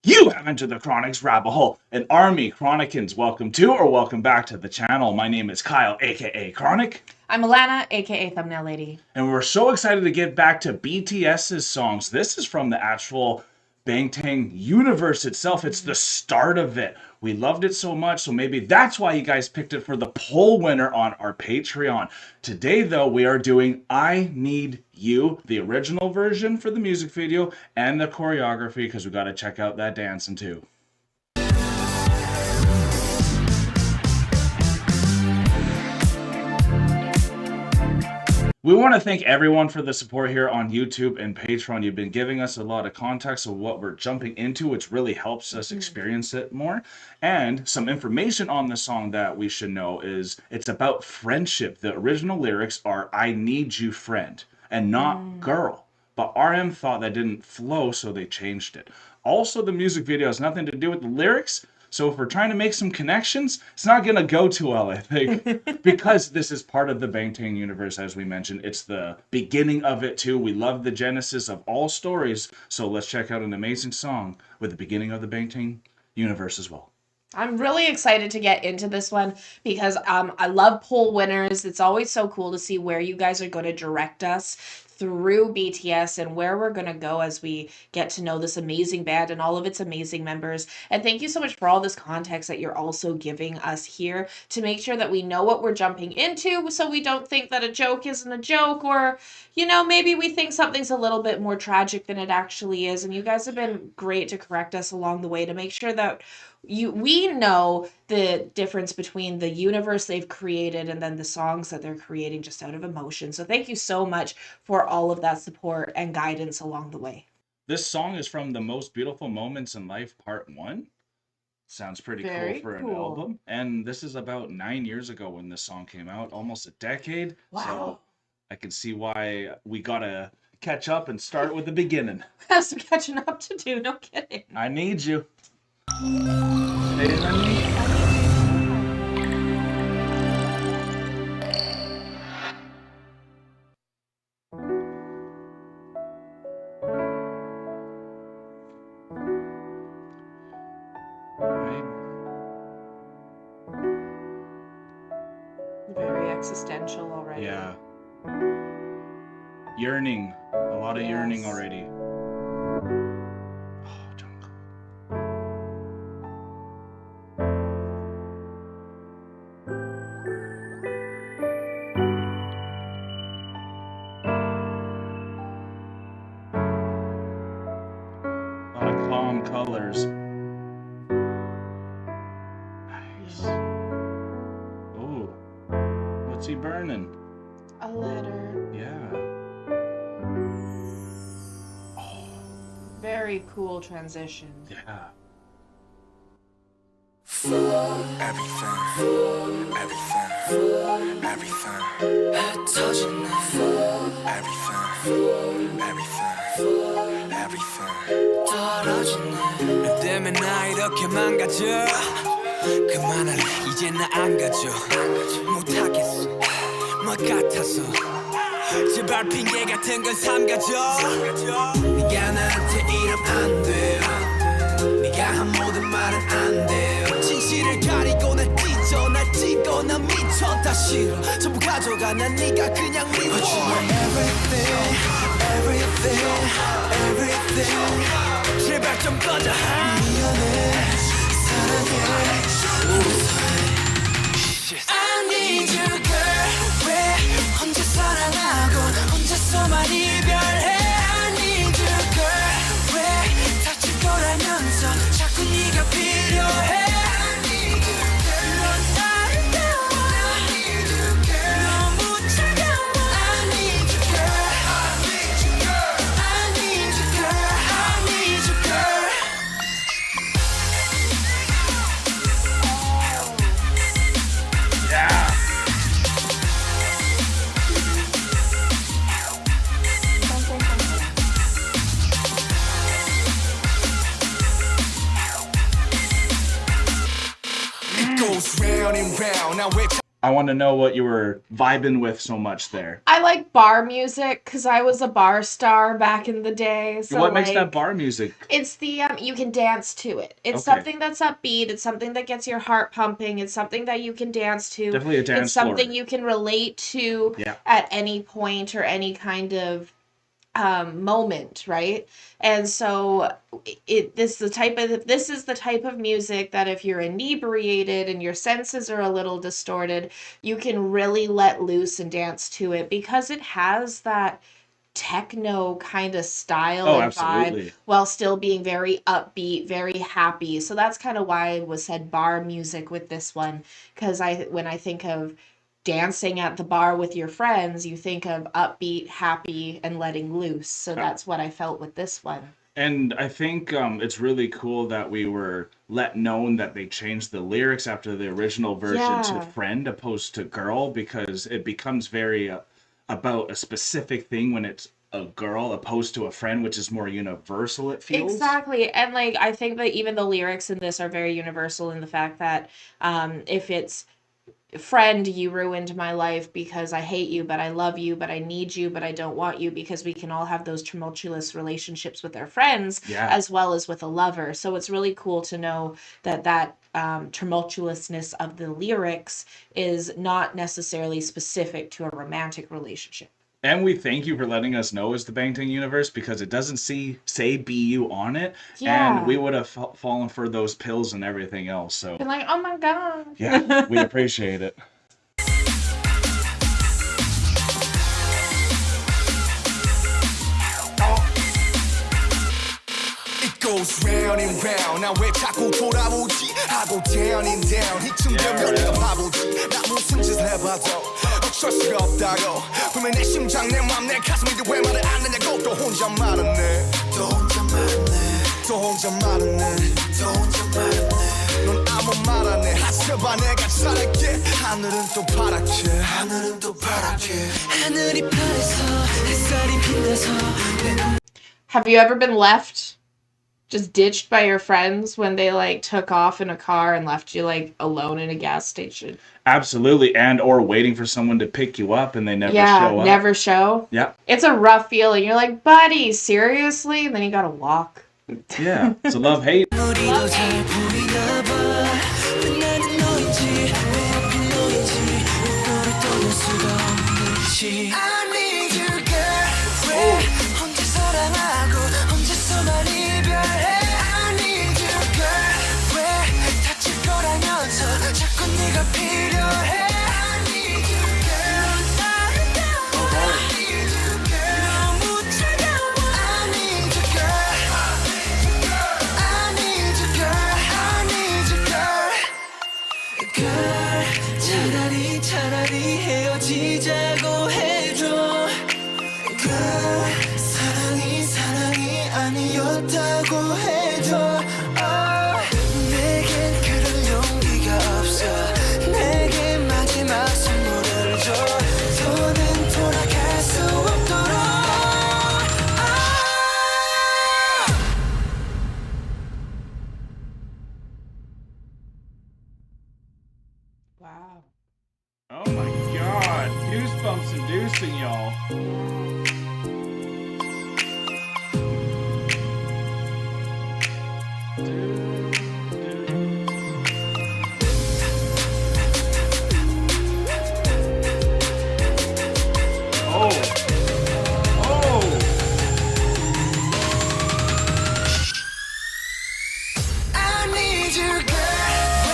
You have entered the Chronic's rabbit hole. An army Chronicans, welcome to or welcome back to the channel. My name is Kyle, aka Chronic. I'm Alana, aka Thumbnail Lady. And we're so excited to get back to BTS's songs. This is from the actual Bangtan Universe itself. It's the start of it. We loved it so much, so maybe that's why you guys picked it for the poll winner on our Patreon. Today, though, we are doing I Need You, the original version for the music video, and the choreography, because we got to check out that dancing too. We want to thank everyone for the support here on YouTube and Patreon. You've been giving us a lot of context of what we're jumping into, which really helps us experience it more. And some information on the song that we should know is it's about friendship. The original lyrics are, I need you, friend, and not girl. But RM thought that didn't flow, so they changed it. Also, the music video has nothing to do with the lyrics. So if we're trying to make some connections, it's not going to go too well, I think, because this is part of the Bangtan Universe, as we mentioned. It's the beginning of it, too. We love the genesis of all stories, so let's check out an amazing song with the beginning of the Bangtan Universe as well. I'm really excited to get into this one because I love poll winners. It's always so cool to see where you guys are going to direct us through BTS and where we're going to go as we get to know this amazing band and all of its amazing members. And thank you so much for all this context that you're also giving us here to make sure that we know what we're jumping into, so we don't think that a joke isn't a joke, or, you know, maybe we think something's a little bit more tragic than it actually is. And you guys have been great to correct us along the way to make sure that we know the difference between the universe they've created and then the songs that they're creating just out of emotion. So thank you so much for all of that support and guidance along the way. This song is from The Most Beautiful Moments in Life Part 1. Sounds pretty cool for an album. And this is about 9 years ago when this song came out, almost a decade. Wow. So I can see why we gotta catch up and start with the beginning. We have some catching up to do, no kidding. I need you. Very existential already. Yeah. Yearning. A lot of yearning already. Calm colors. Nice. Oh, what's he burning? A letter. Yeah. Oh. Very cool transition. Yeah. Everything. 떨어지네. 때문에 나 이렇게 망가져. 그만할래. 이제 나 안 가져. 못하겠어. 뭐 같아서. 제발 핑계 같은 건 삼가져. 네가 나한테 이러면 안 돼. 네가 한 모든 말은 안 돼. 진실을 가리고 날 찢어. 날 찢고 난 미쳐. 다 싫어. 전부 가져가. 난 네가 그냥 미워. But you are everything. 제발 좀 꺼져. 미안해. 사랑해. I need you girl. 왜 혼자 사랑하고 혼자서만 이별해. I need you girl. 왜 다칠 거라면서 자꾸 네가 필요해. I need you girl. 넌 아름다워. I need you girl. 너무 차가워. I need you girl. I need you girl. I need you girl. I need you girl. Yeah. It goes round and round. Now I want to know what you were vibing with so much there. I like bar music because I was a bar star back in the day. So What makes that like bar music? it's the you can dance to it. It's Okay. something that's upbeat. It's something that gets your heart pumping. It's something that you can dance to. Definitely a It's dance floor. something you can relate to Yeah. at any point or any kind of moment, right? And so this is the type of music that if you're inebriated and your senses are a little distorted, you can really let loose and dance to it because it has that techno kind of style Oh, and vibe absolutely. while still being very upbeat, very happy. So that's kind of why it was said bar music with this one, because when I think of dancing at the bar with your friends, you think of upbeat, happy, and letting loose. So that's what I felt with this one. And I think it's really cool that we were let known that they changed the lyrics after the original version to Yeah. friend opposed to girl because it becomes very about a specific thing when it's a girl opposed to a friend, which is more universal, it feels. Exactly. And like I think that even the lyrics in this are very universal in the fact that if it's friend, you ruined my life because I hate you, but I love you, but I need you, but I don't want you, because we can all have those tumultuous relationships with our friends Yeah. as well as with a lover. So it's really cool to know that tumultuousness of the lyrics is not necessarily specific to a romantic relationship. And we thank you for letting us know it's the Bangtan Universe because it doesn't say BU on it, and we Yeah. would have fallen for those pills and everything else. So Been like, oh my god. yeah, we appreciate it. It goes round and round. 나 왜 자꾸 돌아오지 하고 down and down. 이쯤 되면 내가 바보지. 나 무슨 짓을 해봐도 어쩔 수가 없다고. 분명 내 심장 내 맘 내 가슴인데 왜 말을 안 하냐고. 또 혼자 말았네. 또 혼자 말았네. 또 혼자 말았네. 또 혼자 말았네. 넌 아무 말 안 해. 하셔봐 내가 잘할게. 하늘은 또 파랗게. 하늘은 또 파랗게. 하늘이 파래서 햇살이 빛나서 Have you ever been left, just ditched by your friends when they like took off in a car and left you like alone in a gas station? Absolutely, and or waiting for someone to pick you up and they never Yeah, show up. never show. Yeah, It's a rough feeling. You're like, buddy, seriously? And then you gotta walk. yeah. It's a love hate. 우리도 잘 보이나 봐. 왜 나는 너인지 왜 하필 너인지 너를 떠날 수가 없는지. I need you girl. 왜 혼자 사랑하고 혼자서만 이별해. I need you girl. 왜 다칠 거라면서 자꾸 네가 필요해. I need you girl. I need you girl. 너무 차가워. I need you girl. I need you girl. I need you girl. Girl, 차라리 헤어지자고 해줘. Girl, 사랑이 아니었다고 해줘. 내겐 그럴 용기가 없어. 내게 마지막 선물을 줘. 더는 돌아갈 수 없도록. Wow. Oh my god, goosebumps inducing, y'all. Oh, oh. I need you, girl. 왜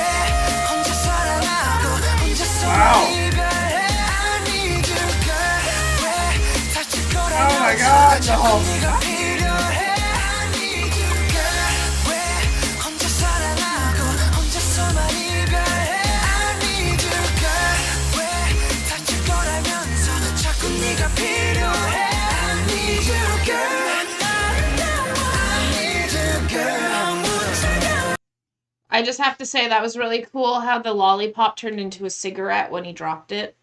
혼자 사랑하고 혼자서 Wow. 이별해. I need you, girl. 왜 다칠 거라면서 Oh my God, 자꾸 no. 네가 필요해. I need you, girl. 왜 혼자 사랑하고 혼자서만 이별해. I need you, girl. 왜 다칠 거라면서 자꾸 네가 필요해. I need you, girl. I need you, girl. I just have to say that was really cool how the lollipop turned into a cigarette when he dropped it.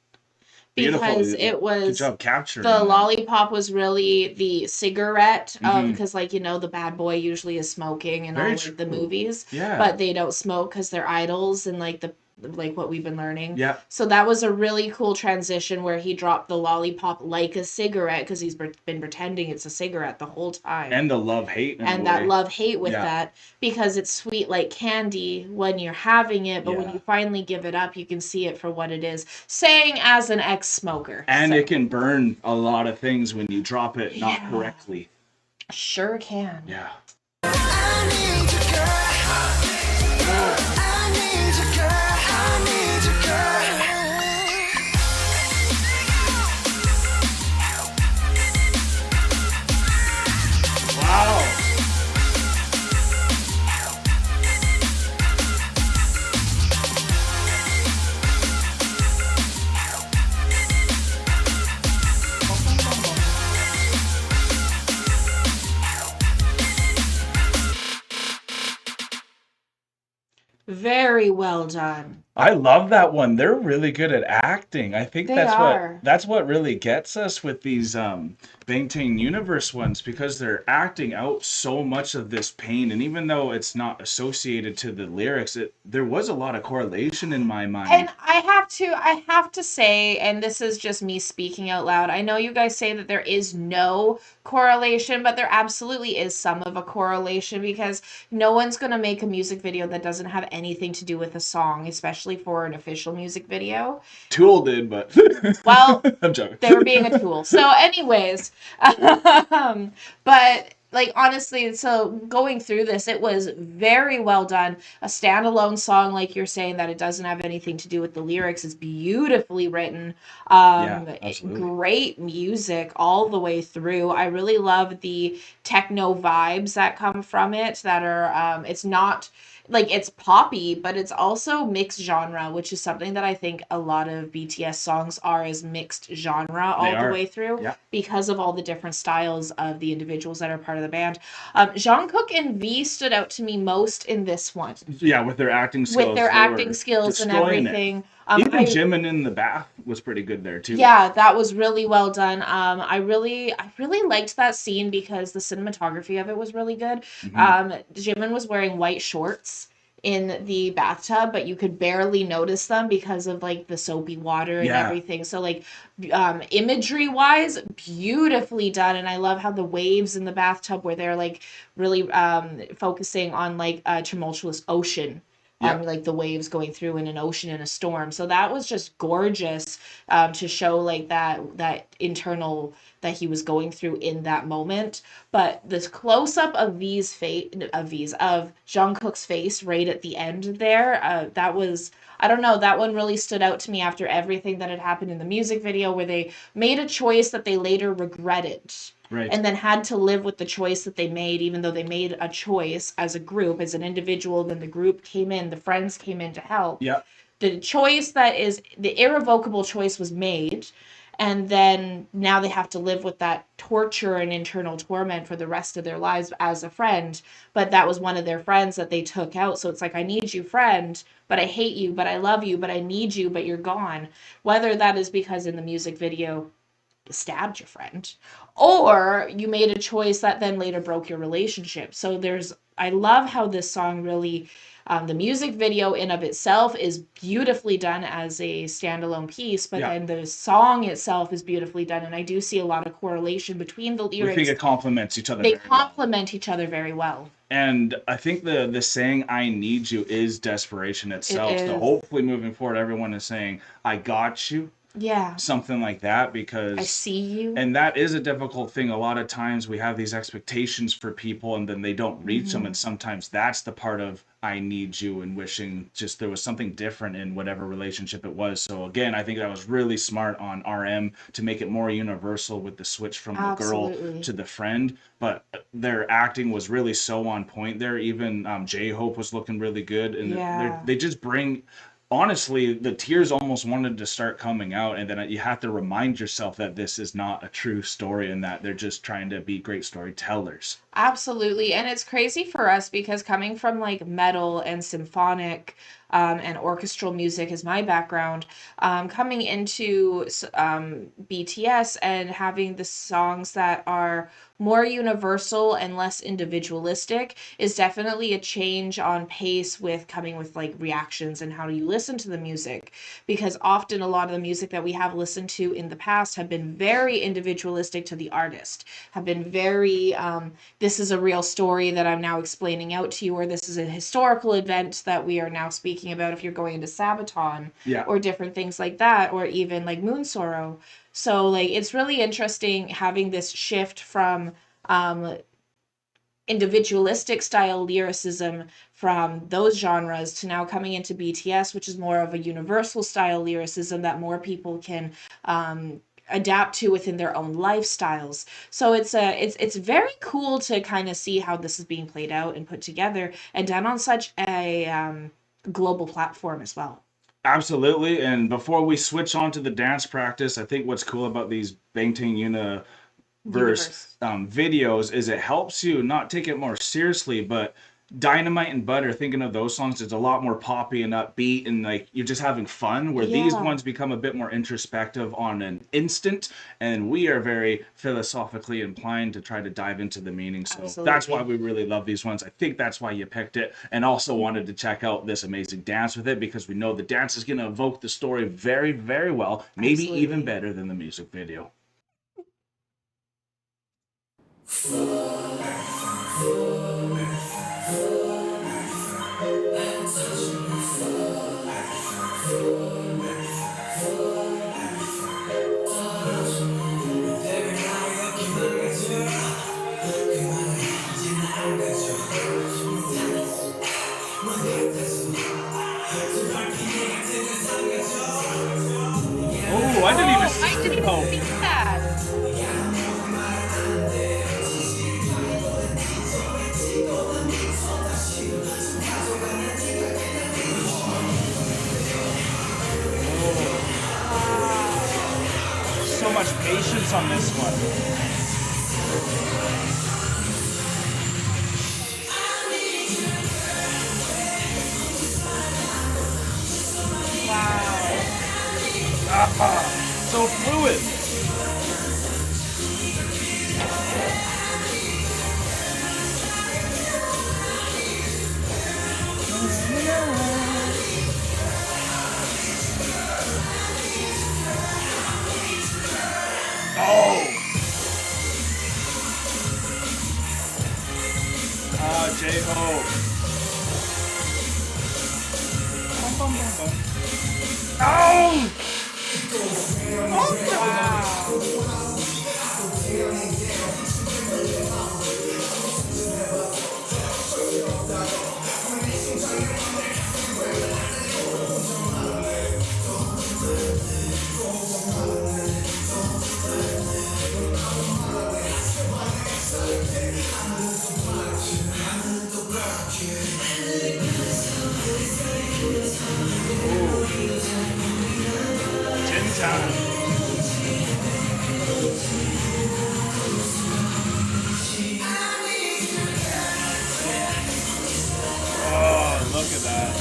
Beautiful. Because it Good was job capturing the that. lollipop was really the cigarette of, Mhm. because like the bad boy usually is smoking in Very all like the true. movies, Yeah. but they don't smoke because they're idols, and like like what we've been learning. Yeah. So that was a really cool transition where he dropped the lollipop like a cigarette because he's been pretending it's a cigarette the whole time. And the love-hate in a And that way. love-hate with Yeah. that, because it's sweet like candy when you're having it, but when Yeah. you finally give it up, you can see it for what it is. Saying as an ex-smoker. And So- it can burn a lot of things when you drop it not Yeah. correctly. Sure can. Yeah. I need you, girl. I need you, girl. I need you, girl. Wow. Very well done. I love that one. They're really good at acting. I think They that's are. that's what really gets us with these Bangtan Universe ones, because they're acting out so much of this pain, and even though it's not associated to the lyrics, there was a lot of correlation in my mind. And I have to say, and this is just me speaking out loud, I know you guys say that there is no correlation, but there absolutely is some of a correlation, because no one's going to make a music video that doesn't have anything to do with a song, especially for an official music video. Tool did, but Well, I'm joking. they were being a tool. So anyways, but like honestly, so going through this, it was very well done. A standalone song, like you're saying, that it doesn't have anything to do with the lyrics, is beautifully written. Yeah, absolutely. Great music all the way through. I really love the techno vibes that come from it, that are it's not like it's poppy, but it's also mixed genre, which is something that I think a lot of BTS songs are, is mixed genre all They the are. way through, Yeah. because of all the different styles of the individuals that are part of the band. Jungkook and V stood out to me most in this one, Yeah, with their acting skills. with their they acting were skills and destroying it. everything. Even I Jimin in the bath was pretty good there too. Yeah, that was really well done. I really liked that scene because the cinematography of it was really good. Jimin was wearing white shorts in the bathtub, but you could barely notice them because of like the soapy water and Yeah. everything. So like imagery wise, beautifully done. And I love how the waves in the bathtub where they're like really focusing on like a tumultuous ocean. Yeah. Like the waves going through in an ocean in a storm. So that was just gorgeous to show like that internal that he was going through in that moment. But this close up of of Jungkook's face right at the end there, that was, I don't know, that one really stood out to me after everything that had happened in the music video, where they made a choice that they later regretted. Right. And then had to live with the choice that they made, even though they made a choice as a group, as an individual. Then the group came in, the friends came in to help. Yeah. The choice that is the irrevocable choice was made, and then now they have to live with that torture and internal torment for the rest of their lives as a friend. But that was one of their friends that they took out. So it's like, I need you, friend, but I hate you, but I love you, but I need you, but you're gone. Whether that is because in the music video stabbed your friend, or you made a choice that then later broke your relationship. So I love how this song really, the music video in of itself is beautifully done as a standalone piece, but Yeah. then the song itself is beautifully done. And I do see a lot of correlation between the We lyrics. think it complements each other. They very well. complement each other very well. And I think the saying "I need you" is desperation itself. So is. hopefully, moving forward, everyone is saying "I got you," Yeah. something like that, because I see you. And that is a difficult thing. A lot of times we have these expectations for people, and then they don't reach them. And sometimes that's the part of "I need you" and wishing just there was something different in whatever relationship it was. So again, I think that was really smart on RM to make it more universal with the switch from the girl Absolutely. to the friend. But their acting was really so on point there. Even J-Hope was looking really good. And Yeah. they just bring... Honestly, the tears almost wanted to start coming out, and then you have to remind yourself that this is not a true story and that they're just trying to be great storytellers. Absolutely. And it's crazy for us because coming from like metal and symphonic and orchestral music is my background. Coming into BTS and having the songs that are more universal and less individualistic is definitely a change on pace with coming with like reactions and how you listen to the music, because often a lot of the music that we have listened to in the past have been very individualistic to the artist, have been very this is a real story that I'm now explaining out to you, or this is a historical event that we are now speaking about if you're going into Sabaton, Yeah. or different things like that, or even like Moon Sorrow. So like it's really interesting having this shift from individualistic style lyricism from those genres to now coming into BTS, which is more of a universal style lyricism that more people can adapt to within their own lifestyles. So it's very cool to kind of see how this is being played out and put together and done on such a global platform as well. Absolutely. And before we switch on to the dance practice, I think what's cool about these Bangtan Universe videos is it helps you not take it more seriously, but Dynamite and Butter, thinking of those songs, it's a lot more poppy and upbeat and like you're just having fun, where these Yeah. ones become a bit more introspective on an instant, and we are very philosophically inclined to try to dive into the meaning. So that's why Absolutely. we really love these ones. I think that's why you picked it, and also wanted to check out this amazing dance with it, because we know the dance is going to evoke the story very, very well, maybe even Absolutely. better than the music video. Oh, I didn't even I see didn't it. even Oh. see that. Wow. So much patience on this one. Wow. So fluid. Oh. J-Hope. Bum, bum, bum, bum. Oh! Wow. Gin time. Oh, look at that.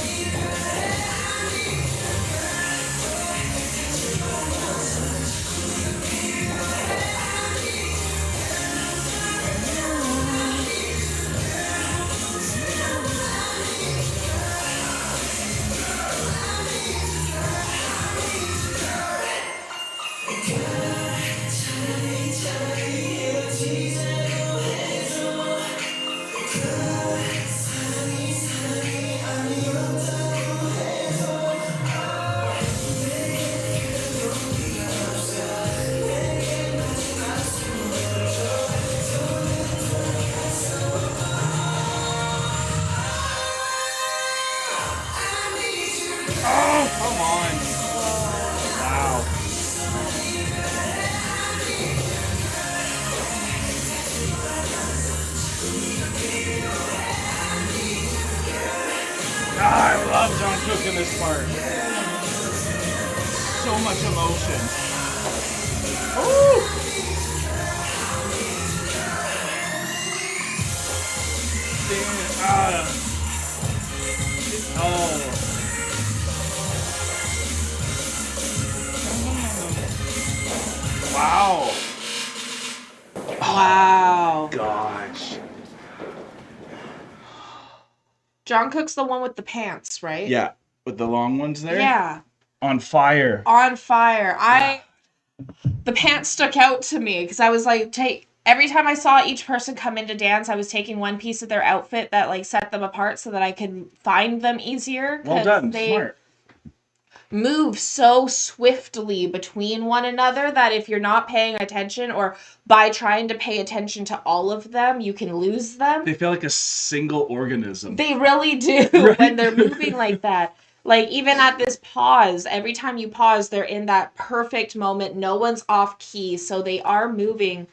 Oh, come on. Wow. Ah, I love Jungkook in this part. So much emotion. Ooh. Damn. Oh. Jungkook's the one with the pants, right? Yeah, with the long ones there. Yeah. On fire. On fire. The pants stuck out to me because I was like, every time I saw each person come in to dance, I was taking one piece of their outfit that like set them apart so that I could find them easier. Well done. They Smart. move so swiftly between one another that if you're not paying attention, or by trying to pay attention to all of them, you can lose them. They feel like a single organism. They really do. Right? When they're moving like that. Like, even at this pause, every time you pause, they're in that perfect moment. No one's off key, so they are moving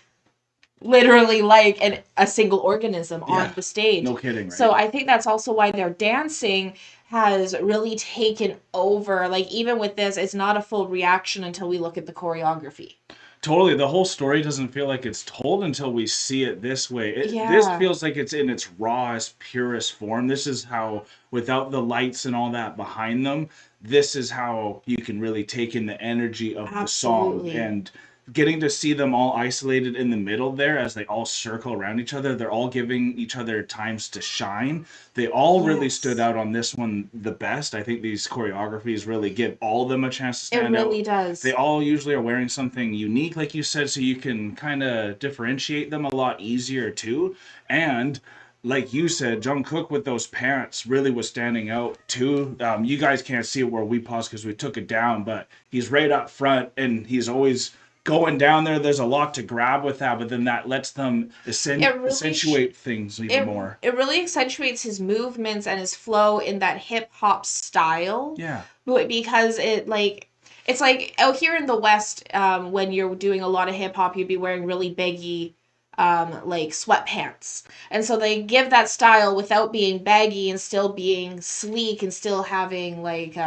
literally like a single organism on the stage. No kidding, right? So I think that's also why their dancing has really taken over. Like, even with this, it's not a full reaction until we look at the choreography. Totally. The whole story doesn't feel like it's told until we see it this way. Yeah. This feels like it's in its rawest, purest form. This is how, without the lights and all that behind them, this is how you can really take in the energy of the song. Absolutely. And getting to see them all isolated in the middle there as they all circle around each other, they're all giving each other times to shine. They all really Yes. stood out on this one the best. I think these choreographies really give all of them a chance to stand It out. really does. They all usually are wearing something unique, like you said, so you can kind of differentiate them a lot easier too. And like you said, Jungkook with those pants really was standing out too. You guys can't see it where we paused because we took it down, but he's right up front and he's always going down there. There's a lot to grab with that, but then that lets them accentuate things even more. It really accentuates his movements and his flow in that hip hop style. Yeah. Because it's like out here in the West, when you're doing a lot of hip hop, you'd be wearing really baggy like sweatpants. And so they give that style without being baggy and still being sleek and still having like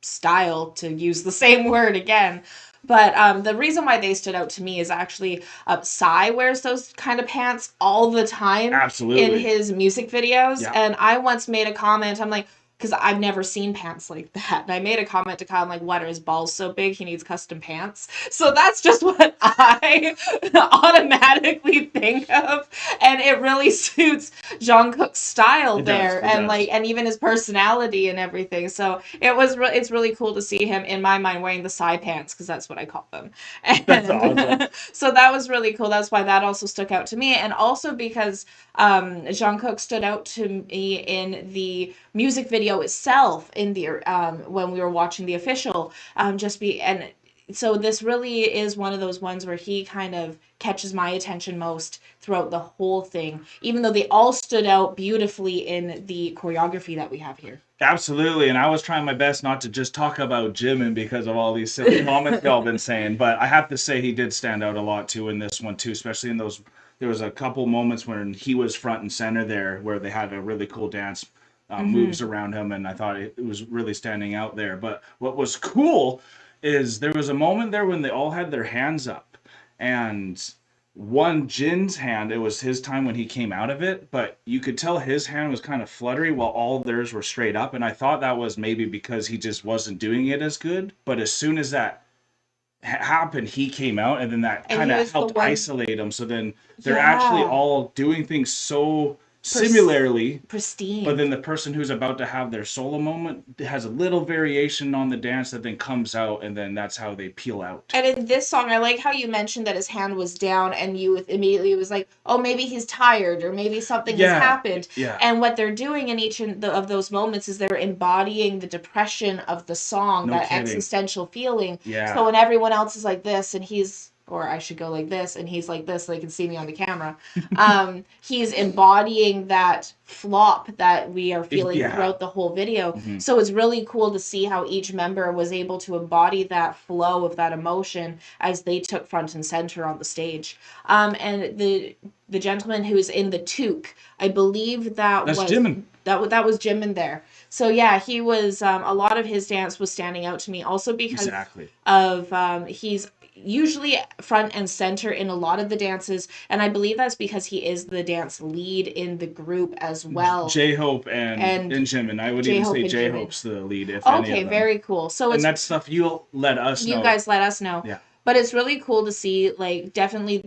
style, to use the same word again. But the reason why they stood out to me is actually Psy wears those kind of pants all the time. Absolutely. In his music videos. Yeah. And I once made a comment, I'm like, because I've never seen pants like that. And I made a comment to Kyle, I'm like, what, are his balls so big he needs custom pants? So that's just what I automatically think of. And it really suits Jungkook's style there. And even his personality and everything. So it's really cool to see him, in my mind, wearing the Psy pants, because that's what I call them. And That's awesome. so that was really cool. That's why that also stuck out to me. And also because Jungkook stood out to me in the music video itself, in the when we were watching the official, and so this really is one of those ones where he kind of catches my attention most throughout the whole thing, even though they all stood out beautifully in the choreography that we have here. Absolutely, and I was trying my best not to just talk about Jimin because of all these silly comments y'all been saying, but I have to say he did stand out a lot too in this one too, especially in those. There was a couple moments when he was front and center there, where they had a really cool dance moves around him, and I thought it was really standing out there. But what was cool is there was a moment there when they all had their hands up, and Jin's hand, it was his time when he came out of it, but you could tell his hand was kind of fluttery while all theirs were straight up, and I thought that was maybe because he just wasn't doing it as good. But as soon as that happened, he came out, and then that kind of helped isolate them. So then they're actually all doing things so similarly, pristine. But then the person who's about to have their solo moment has a little variation on the dance that then comes out, and then that's how they peel out. And in this song, I like how you mentioned that his hand was down, and you immediately was like, oh, maybe he's tired, or maybe something has happened. Yeah. And what they're doing in each of those moments is they're embodying the depression of the song, existential feeling. Yeah. So when everyone else is like this, and he's, or I should go like this, and he's like this, so they can see me on the camera. He's embodying that flop that we are feeling throughout the whole video. Mm-hmm. So it's really cool to see how each member was able to embody that flow of that emotion as they took front and center on the stage. And the gentleman who is in the toque, I believe that's Jimin. That was Jimin there. So yeah, he was, a lot of his dance was standing out to me also because of, he's usually front and center in a lot of the dances, and I believe that's because he is the dance lead in the group as well. J-Hope and Jimin. I would even say J-Hope's the lead, if any of them. Very cool. So and that's stuff you'll let us know. You guys let us know. Yeah. But it's really cool to see, like, definitely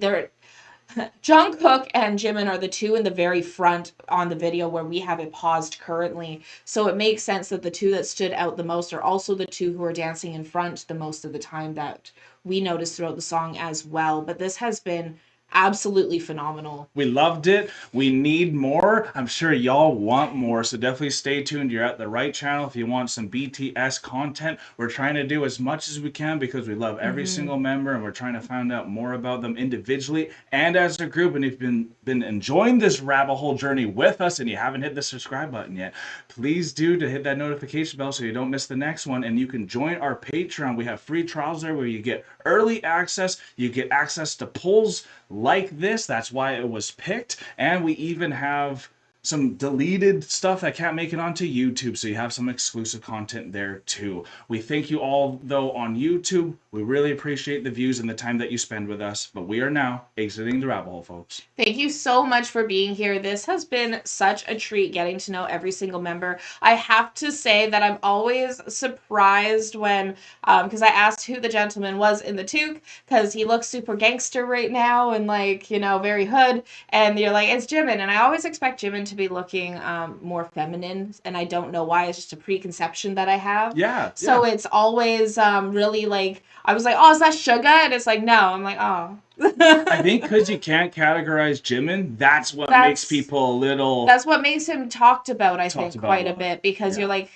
Jungkook and Jimin are the two in the very front on the video where we have it paused currently. So it makes sense that the two that stood out the most are also the two who are dancing in front the most of the time that we noticed throughout the song as well. But this has been absolutely phenomenal. We loved it. We need more. I'm sure y'all want more. So definitely stay tuned. You're at the right channel if you want some BTS content. We're trying to do as much as we can because we love every single member and we're trying to find out more about them individually and as a group. And if you've been enjoying this rabbit hole journey with us and you haven't hit the subscribe button yet, please do to hit that notification bell so you don't miss the next one. And you can join our Patreon. We have free trials there where you get early access. You get access to polls like this. That's why it was picked. And we even have some deleted stuff that can't make it onto YouTube, so you have some exclusive content there too. We thank you all, though, on YouTube. We really appreciate the views and the time that you spend with us, but we are now exiting the rabbit hole, folks. Thank you so much for being here. This has been such a treat getting to know every single member. I have to say that I'm always surprised when, because I asked who the gentleman was in the toque, because he looks super gangster right now and like, you know, very hood. And you're like, it's Jimin. And I always expect Jimin to be looking more feminine. And I don't know why. It's just a preconception that I have. Yeah. So it's always really like, I was like, oh, is that Suga? And it's like, no. I'm like, oh. I think because you can't categorize Jimin, that's what makes people a little. That's what makes him talked about, I think, quite a lot. bit, because you're like,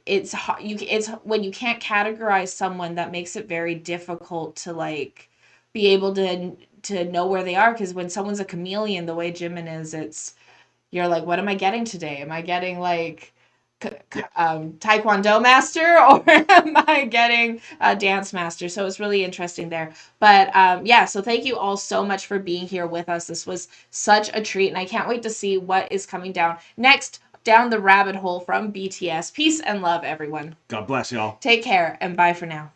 it's when you can't categorize someone, that makes it very difficult to like be able to know where they are. Because when someone's a chameleon, the way Jimin is, you're like, what am I getting today? Am I getting like taekwondo master, or am I getting a dance master? So it's really interesting there. But yeah, so thank you all so much for being here with us. This was such a treat, and I can't wait to see what is coming down next down the rabbit hole from BTS. Peace and love, everyone. God bless y'all. Take care, and bye for now.